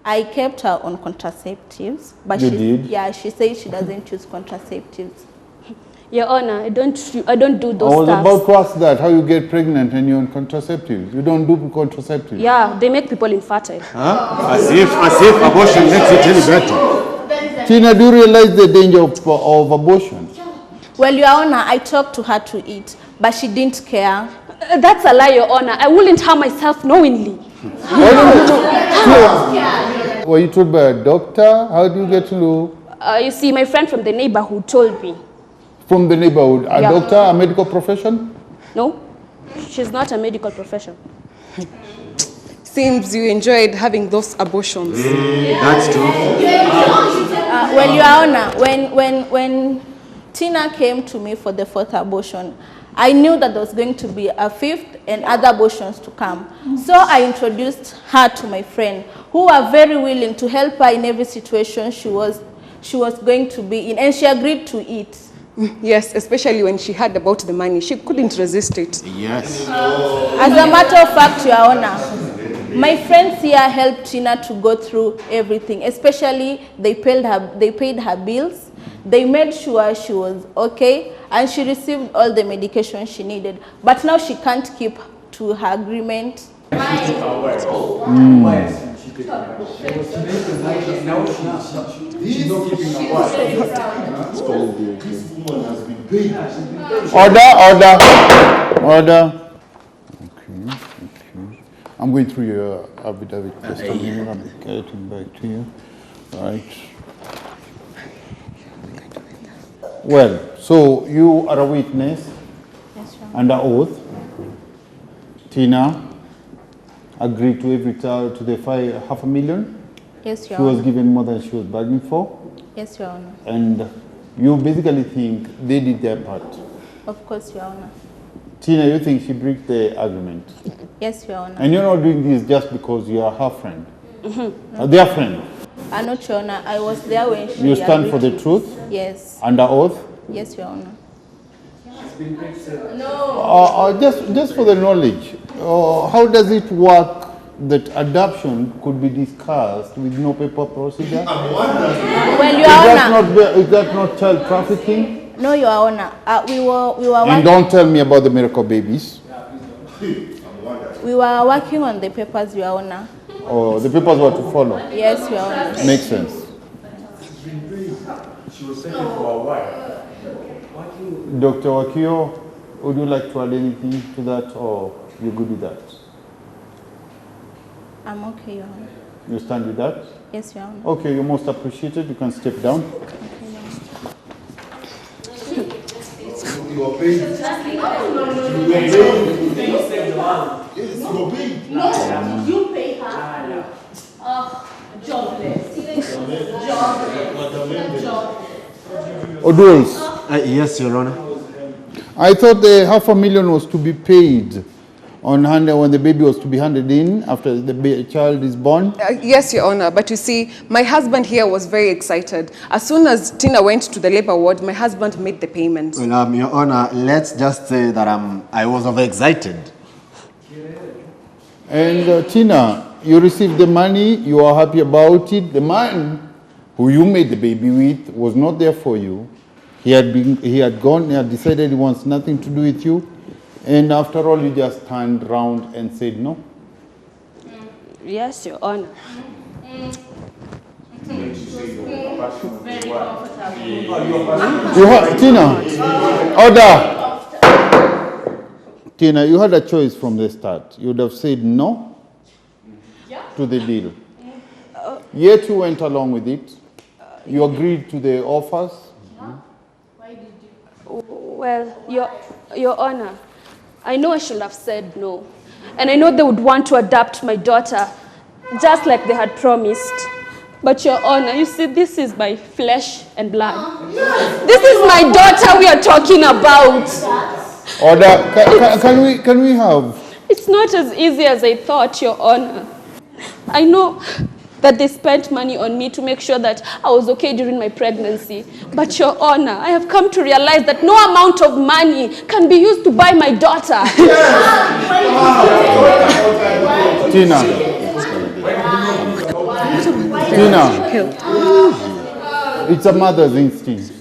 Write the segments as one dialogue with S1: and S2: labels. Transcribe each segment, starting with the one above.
S1: I kept her on contraceptives, but
S2: You did?
S1: Yeah, she says she doesn't use contraceptives.
S3: Your Honor, I don't do those
S2: I was
S3: stuff.
S2: about to ask that, how you get pregnant and you're on contraceptives. You don't do contraceptives.
S3: Yeah, they make people infertile.
S4: Huh? As if abortion makes it any better.
S2: Tina, do you realize the danger of abortion?
S1: Well, Your Honor, I talked to her to eat, but she didn't care.
S3: That's a lie, Your Honor. I wouldn't harm myself knowingly.
S2: Were you told by a doctor? How do you get to know?
S3: You see, my friend from the neighborhood told me.
S2: From the neighborhood? A doctor, a medical profession?
S3: No, she's not a medical profession.
S5: Seems you enjoyed having those abortions.
S4: That's true.
S1: Well, Your Honor, when Tina came to me for the 4th abortion, I knew that there was going to be a 5th and other abortions to come. So I introduced her to my friend, who were very willing to help her in every situation she was going to be in, and she agreed to it.
S5: Yes, especially when she heard about the money. She couldn't resist it.
S4: Yes.
S1: As a matter of fact, Your Honor, my friends here helped Tina to go through everything, especially they paid her bills. They made sure she was okay, and she received all the medication she needed. But now she can't keep to her agreement.
S2: Order. Okay. I'm going through your affidavit testimony. I'm getting back to you. Right. Well, so you are a witness under oath. Tina agreed to every to the $500,000.
S1: Yes, Your
S2: She was
S1: Honor.
S2: given more than she was bargaining for.
S1: Yes, Your Honor.
S2: And you basically think they did their part.
S1: Of course, Your Honor.
S2: Tina, you think she breached the agreement?
S1: Yes, Your Honor.
S2: And you're not doing this just because you are her friend. Their friend.
S1: Not Your Honor. I was there when she
S2: You stand for
S1: agreed
S2: the
S1: to
S2: truth?
S1: it. Yes.
S2: Under oath?
S1: Yes, Your Honor.
S2: Just for the knowledge, how does it work that adoption could be discussed with no paper procedure?
S1: Well, Your Honor.
S2: Is that not child trafficking?
S1: No, Your Honor. We were
S2: And don't tell me about the miracle babies.
S1: We were working on the papers, Your Honor.
S2: Or the papers were to follow.
S1: Yes, Your Honor.
S2: Makes sense.
S6: She was taken for a while.
S2: Dr. Wakio, would you like to add anything to that, or you good with that?
S1: I'm okay, Your Honor.
S2: You stand with that?
S1: Yes, Your Honor.
S2: Okay, you're most appreciated. You can step down.
S6: You were paid.
S1: No, you pay her. Jobless.
S2: Oduls,
S4: Yes, Your Honor.
S2: I thought the $500,000 was to be paid on hand when the baby was to be handed in after the child is born.
S5: Yes, Your Honor, but you see, my husband here was very excited. As soon as Tina went to the labor ward, my husband made the payment.
S4: Well, Your Honor, let's just say that I was overexcited.
S2: And Tina, you received the money, you are happy about it. The man who you made the baby with was not there for you. He had decided he wants nothing to do with you. And after all, you just turned around and said no?
S3: Yes, Your Honor.
S2: Tina, order. Tina, you had a choice from the start. You would have said no to the deal. Yet you went along with it. You agreed to the offers.
S3: Well, Your Honor, I know I should have said no. And I know they would want to adopt my daughter, just like they had promised. But Your Honor, you see, this is my flesh and blood. This is my daughter we are talking about.
S2: Order. Can we have?
S3: It's not as easy as I thought, Your Honor. I know that they spent money on me to make sure that I was okay during my pregnancy. But Your Honor, I have come to realize that no amount of money can be used to buy my daughter.
S2: Tina. Tina, it's a mother's instinct.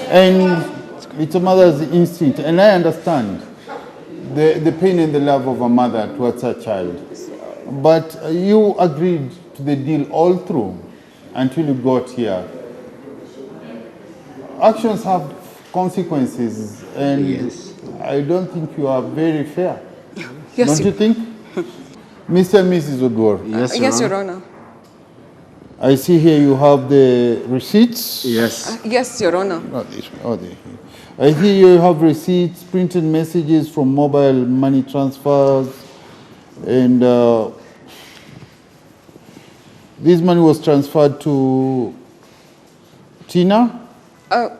S2: And it's a mother's instinct. And I understand the pain and the love of a mother towards her child. But you agreed to the deal all through until you got here. Actions have consequences, and
S7: Yes.
S2: I don't think you are very fair.
S5: Yes,
S2: Don't you think? Mr. and Mrs. Odwar,
S7: Yes,
S5: Yes, Your Honor.
S2: I see here you have the receipts.
S7: Yes.
S5: Yes, Your Honor.
S2: Not this one. Oh, I hear you have receipts, printed messages from mobile money transfers, and this money was transferred to Tina.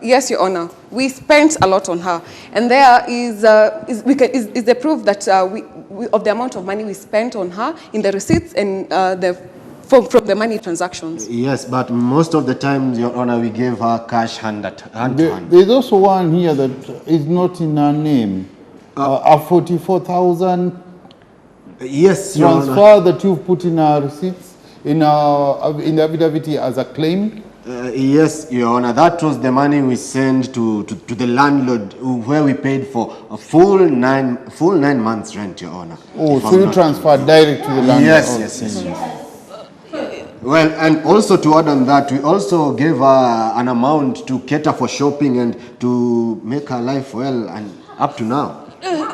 S5: Yes, Your Honor. We spent a lot on her, and there is the proof that we of the amount of money we spent on her in the receipts and from the money transactions.
S7: Yes, but most of the time, Your Honor, we gave her cash hand to hand.
S2: There's also one here that is not in her name. A 44,000
S7: Yes, Your Honor.
S2: transfer that you've put in our receipts, in the affidavit as a claim.
S7: Yes, Your Honor. That was the money we sent to the landlord, where we paid for a full nine months rent, Your Honor.
S2: Oh,
S7: If
S2: so
S7: I'm
S2: you
S7: not-
S2: transferred direct to the landlord?
S7: Yes,
S2: Oh,
S7: yes, yes. Well, and also to add on that, we also gave her an amount to cater for shopping and to make her life well, and up to now.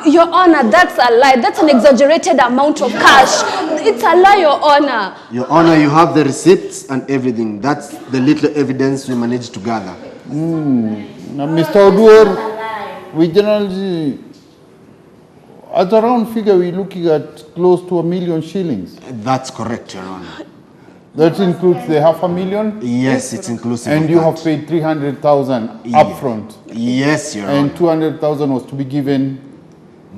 S3: Your Honor, that's a lie. That's an exaggerated amount of cash. It's a lie, Your Honor.
S7: Your Honor, you have the receipts and everything. That's the little evidence we managed to gather.
S2: Now, Mr. Odwar, we generally, at a round figure, we're looking at close to 1 million shillings.
S7: That's correct, Your Honor.
S2: That includes the 500,000,
S7: Yes, it's inclusive
S2: and
S7: of
S2: you
S7: that.
S2: have paid 300,000 upfront,
S7: Yes, Your
S2: and
S7: Honor.
S2: 200,000 was to be given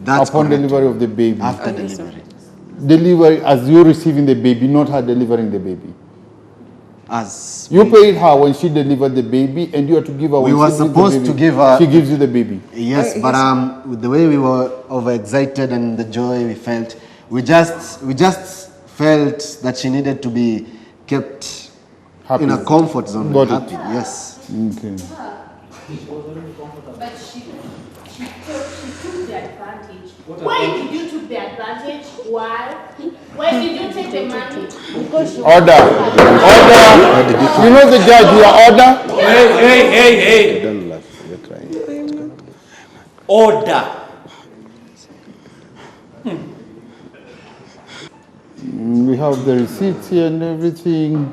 S7: That's
S2: upon
S7: correct.
S2: delivery of the baby.
S7: After delivery.
S2: Delivery as you receiving the baby, not her delivering the baby.
S7: As
S2: You paid her when she delivered the baby, and you are to give her
S7: We
S2: when
S7: were
S2: she brings the
S7: supposed
S2: baby.
S7: to give her-
S2: She gives you the baby.
S7: Yes, but with the way we were overexcited and the joy we felt, we just felt that she needed to be kept
S2: Happy.
S7: in a comfort zone.
S2: Got it.
S7: Happy. Yes.
S2: Okay.
S8: But she took the advantage. Why did you take the advantage? Why? Why did you take the money? Because you
S2: Order. Order. You know the judge here. Order.
S6: Hey.
S7: Don't laugh. You're crying.
S6: Order.
S2: We have the receipts here and everything.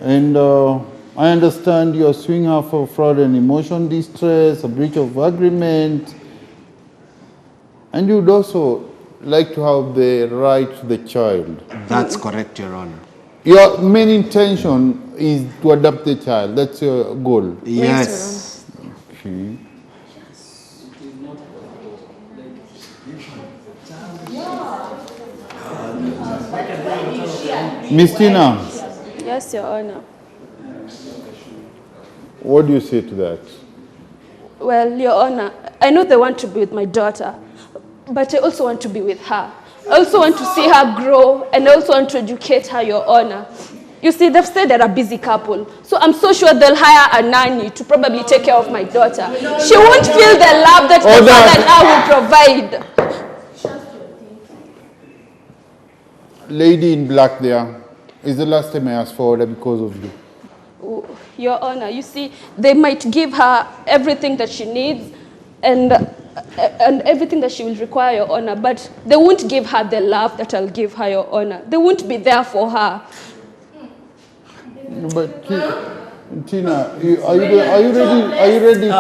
S2: And I understand you are suing her for fraud and emotion distress, a breach of agreement. And you'd also like to have the right to the child.
S7: That's correct, Your Honor.
S2: Your main intention is to adopt the child. That's your goal.
S7: Yes.
S2: Okay. Miss Tina,
S3: Yes, Your Honor.
S2: what do you say to that?
S3: Well, Your Honor, I know they want to be with my daughter, but I also want to be with her. I also want to see her grow, and I also want to educate her, Your Honor. You see, they've said they're a busy couple, so I'm so sure they'll hire a nanny to probably take care of my daughter. She won't feel the love that the father and I will provide.
S2: Lady in black there, is the last time I asked for order because of you.
S3: Your Honor, you see, they might give her everything that she needs and everything that she will require, Your Honor, but they won't give her the love that I'll give her, Your Honor. They won't be there for her.
S2: But Tina, are you ready to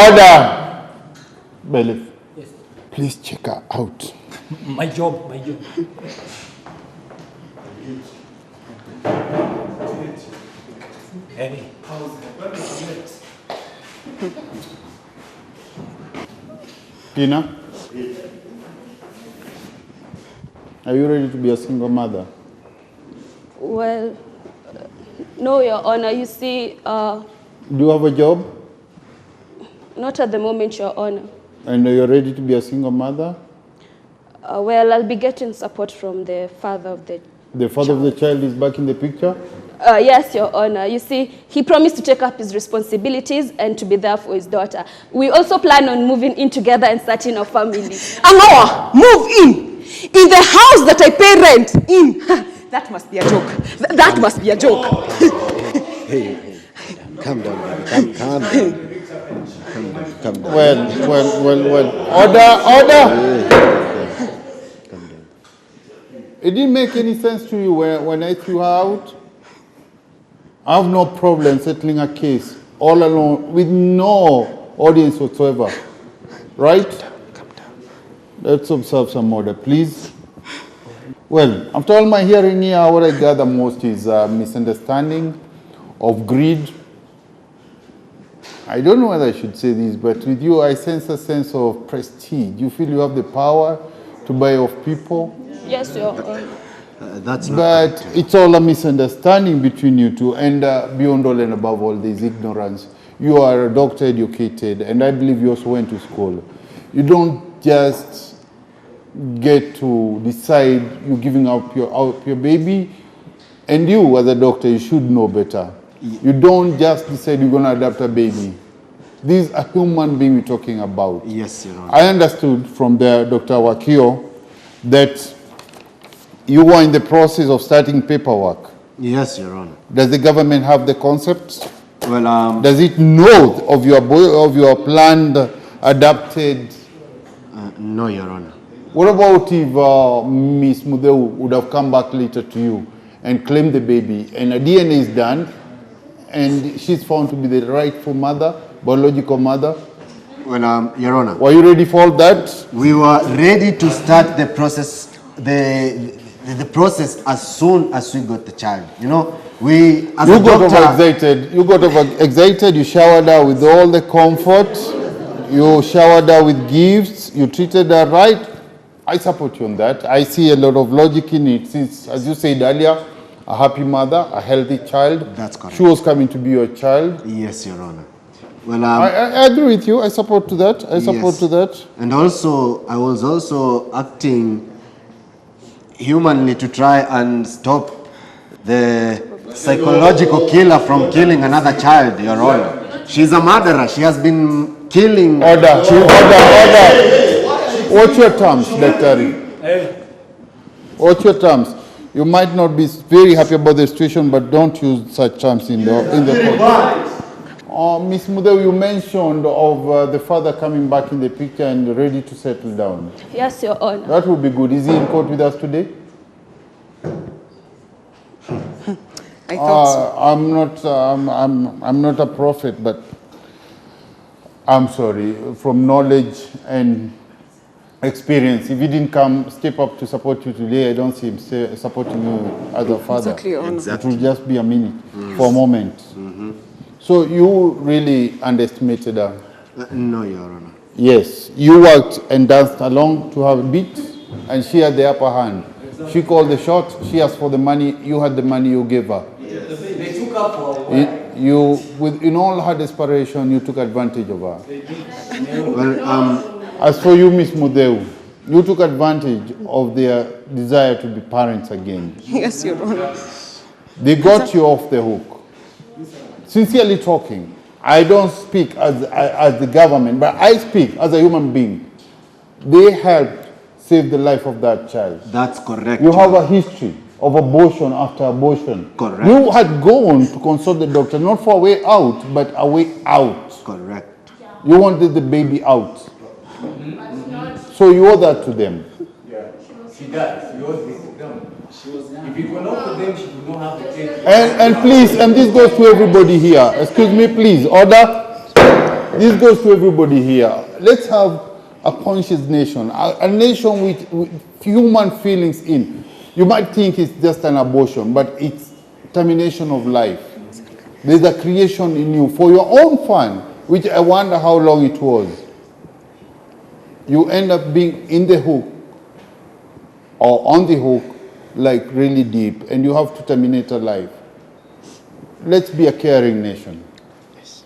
S2: order? Bailiff, please check her out.
S6: My job. Hey.
S2: Tina, are you ready to be a single mother?
S3: Well, no, Your Honor. You see,
S2: Do you have a job?
S3: not at the moment, Your Honor.
S2: And you're ready to be a single mother?
S3: Well, I'll be getting support from the father of the
S2: The father of the child is back in the picture?
S3: Yes, Your Honor. You see, he promised to take up his responsibilities and to be there for his daughter. We also plan on moving in together and starting a family.
S5: Anoa, move in the house that I pay rent in. That must be a joke. That must be a joke.
S7: Hey, calm down, baby. Calm down. Calm down.
S2: Well. Order.
S7: Calm down.
S2: It didn't make any sense to you when I threw her out? I have no problem settling a case all alone with no audience whatsoever. Right?
S7: Calm down.
S2: Let's observe some order, please. Well, after all my hearing here, what I gather most is a misunderstanding of greed. I don't know whether I should say this, but with you, I sense a sense of prestige. You feel you have the power to buy off people.
S3: Yes, Your Honor.
S7: That's not
S2: But
S7: correct.
S2: it's all a misunderstanding between you two, and beyond all and above all, there is ignorance. You are a doctor educated, and I believe you also went to school. You don't just get to decide you're giving up your baby, and you, as a doctor, you should know better. You don't just decide you're going to adopt a baby. This is a human being we're talking about.
S7: Yes, Your Honor.
S2: I understood from Dr. Wakio that you were in the process of starting paperwork.
S7: Yes, Your Honor.
S2: Does the government have the concept?
S7: Well,
S2: Does it know of your planned adopted?
S7: no, Your Honor.
S2: What about if Miss Mudeu would have come back later to you and claimed the baby, and a DNA is done, and she's found to be the rightful mother, biological mother?
S7: Well, Your Honor,
S2: Were you ready for all that?
S7: we were ready to start the process, the process as soon as we got the child. You know, we as
S2: You
S7: a
S2: got
S7: doctor.
S2: overexcited. You showered her with all the comfort. You showered her with gifts. You treated her right. I support you on that. I see a lot of logic in it. Since, as you said earlier, a happy mother, a healthy child.
S7: That's correct.
S2: She was coming to be your child.
S7: Yes, Your Honor. Well,
S2: I agree with you. I support to that. I support
S7: yes.
S2: to that.
S7: And also, I was also acting humanly to try and stop the psychological killer from killing another child, Your Honor. She's a murderer. She has been killing.
S2: Order. What's your terms, Dr. What's your terms? You might not be very happy about the situation, but don't use such terms in the court. Ms. Mudeu, you mentioned of the father coming back in the picture and ready to settle down.
S3: Yes, Your Honor.
S2: That would be good. Is he in court with us today?
S5: I thought so.
S2: I'm not a prophet, but I'm sorry. From knowledge and experience, if he didn't step up to support you today, I don't see him supporting you as a father.
S5: Exactly, Your Honor.
S2: It will just be a minute, for a moment. So you really underestimated her.
S7: No, Your Honor.
S2: Yes, you worked and danced along to have a beat, and she had the upper hand. She called the shot, she asked for the money, you had the money, you gave her.
S6: They took up for
S2: In all her desperation, you took advantage of her.
S7: Well,
S2: As for you, Miss Mudeu, you took advantage of their desire to be parents again.
S5: Yes, Your Honor.
S2: They got you off the hook. Sincerely talking, I don't speak as the government, but I speak as a human being. They helped save the life of that child.
S7: that's correct.
S2: You have a history of abortion after abortion.
S7: Correct.
S2: You had gone to consult the doctor, not for a way out, but a way out.
S7: Correct.
S2: You wanted the baby out. So you owe that to them.
S6: She does. She owes this to them. If it were not for them, she would not have the chance.
S2: And please, and this goes to everybody here. Excuse me, please, order. This goes to everybody here. Let's have a conscious nation, a nation with human feelings in. You might think it's just an abortion, but it's termination of life. There's a creation in you for your own fun, which I wonder how long it was. You end up being in the hook or on the hook, like really deep, and you have to terminate a life. Let's be a caring nation.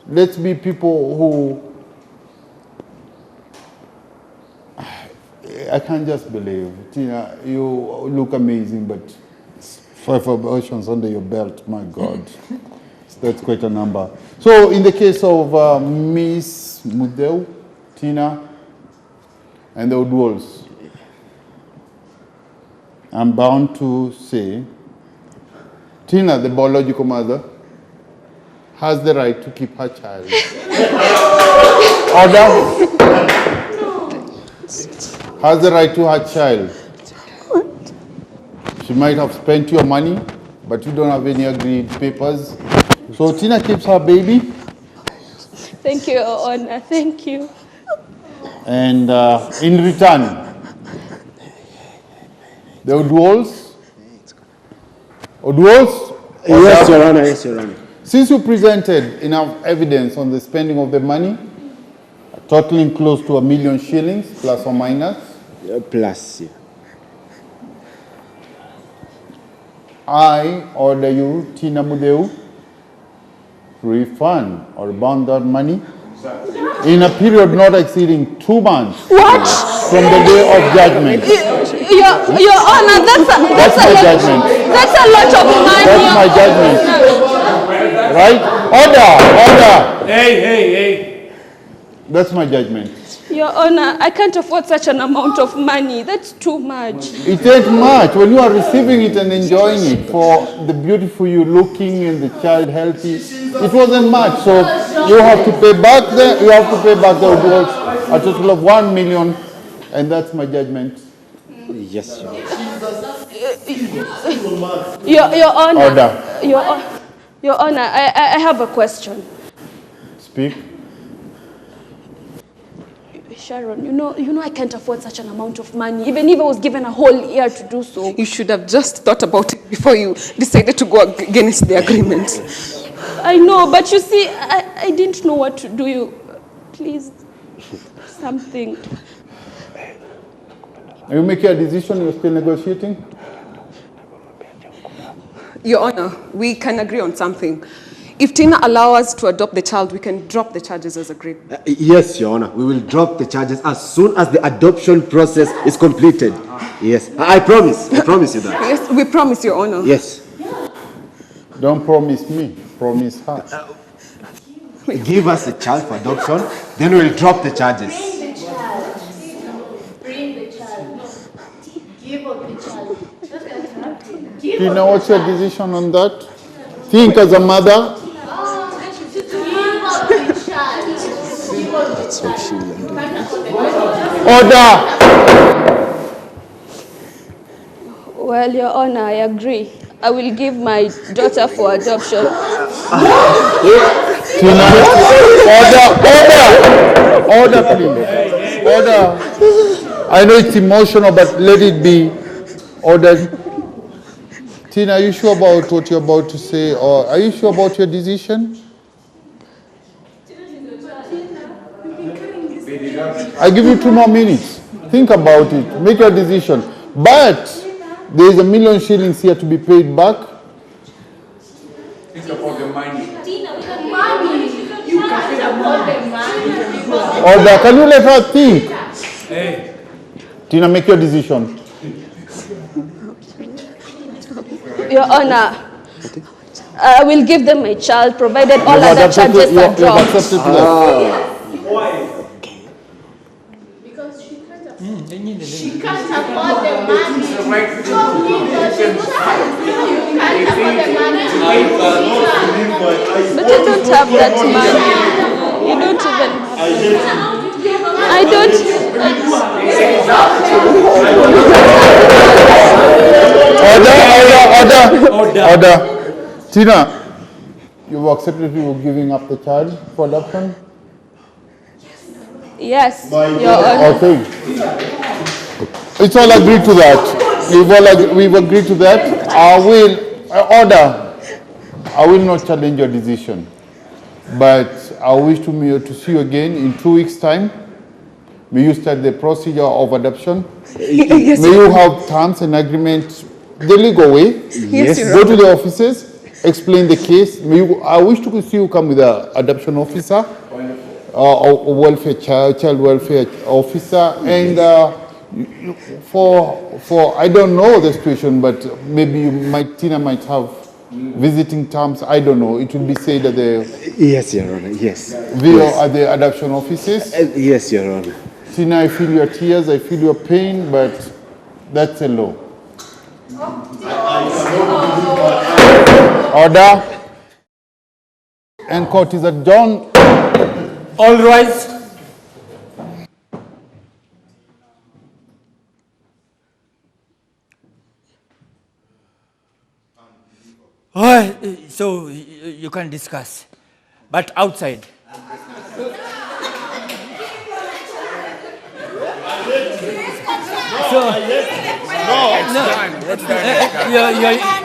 S2: Let's be people who, I can't just believe. Tina, you look amazing, but 5 abortions under your belt, my God. That's quite a number. So in the case of Miss Mudeu, Tina, and the Odwalls, I'm bound to say, Tina, the biological mother, has the right to keep her child. Order. Has the right to her child. She might have spent your money, but you don't have any agreed papers. So Tina keeps her baby.
S3: Thank you, Your Honor. Thank you.
S2: And in return, the Odwalls?
S9: Yes, Your Honor. Yes, Your Honor.
S2: Since you presented enough evidence on the spending of the money, totaling close to 1 million shillings, plus or minus,
S9: Plus, yeah.
S2: I order you, Tina Mudeu, to refund or bond that money in a period not exceeding 2 months.
S3: What?
S2: From the day of judgment.
S3: Your Honor, that's
S2: my judgment.
S3: That's a lot of money.
S2: That's my judgment. Right? Order.
S6: Hey.
S2: That's my judgment.
S3: Your Honor, I can't afford such an amount of money. That's too much.
S2: It ain't much. When you are receiving it and enjoying it for the beautiful you looking and the child healthy, it wasn't much. So you have to pay back the Odwalls a total of 1 million, and that's my judgment.
S9: Yes, Your Honor.
S3: Your Honor.
S2: Order.
S3: Your Honor, I have a question.
S2: Speak.
S3: Sharon, you know I can't afford such an amount of money, even if I was given a whole year to do so.
S5: You should have just thought about it before you decided to go against the agreement.
S3: I know, but you see, I didn't know what to do. You, please, something.
S2: Are you making a decision? You're still negotiating?
S5: Your Honor, we can agree on something. If Tina allows us to adopt the child, we can drop the charges as agreed.
S9: Yes, Your Honor. We will drop the charges as soon as the adoption process is completed. Yes. I promise. I promise you that.
S5: Yes, we promise, Your Honor.
S9: Yes.
S2: Don't promise me. Promise her.
S7: Give us the child for adoption, then we'll drop the charges.
S8: Bring the child. Give up the child.
S2: Tina, what's your decision on that? Think as a mother. Order.
S3: Well, Your Honor, I agree. I will give my daughter for adoption.
S2: Tina, order, please. Order. I know it's emotional, but let it be ordered. Tina, are you sure about what you're about to say, or are you sure about your decision? I give you 2 more minutes. Think about it. Make your decision. But there is 1 million shillings here to be paid back.
S6: Think about the money.
S8: You can't afford the money.
S2: Order. Can you let her think?
S6: Hey.
S2: Tina, make your decision.
S3: Your Honor, I will give them my child, provided all other charges are dropped.
S8: Because she can't afford the money. She can't afford the money.
S3: But I don't have that money. You don't even have that. I don't.
S2: Order. Tina, you've accepted you were giving up the child for adoption?
S3: Yes, Your Honor.
S2: Okay. It's all agreed to that. We've agreed to that. I will not challenge your decision. But I wish to see you again in 2 weeks' time. May you start the procedure of adoption.
S5: Yes,
S2: May you have terms and agreements the legal way.
S5: Yes, Your
S2: Go
S5: Honor.
S2: to the offices, explain the case. I wish to see you come with an adoption officer, or welfare child welfare officer, and For I don't know the situation, but maybe Tina might have visiting terms. I don't know. It will be said at the
S9: Yes, Your Honor, yes.
S2: VO at the adoption offices.
S9: Yes, Your Honor.
S2: Tina, I feel your tears, I feel your pain, but that's a law. Order. And court is adjourned.
S10: All rise. Oh, so you can discuss, but outside. So, no, it's time.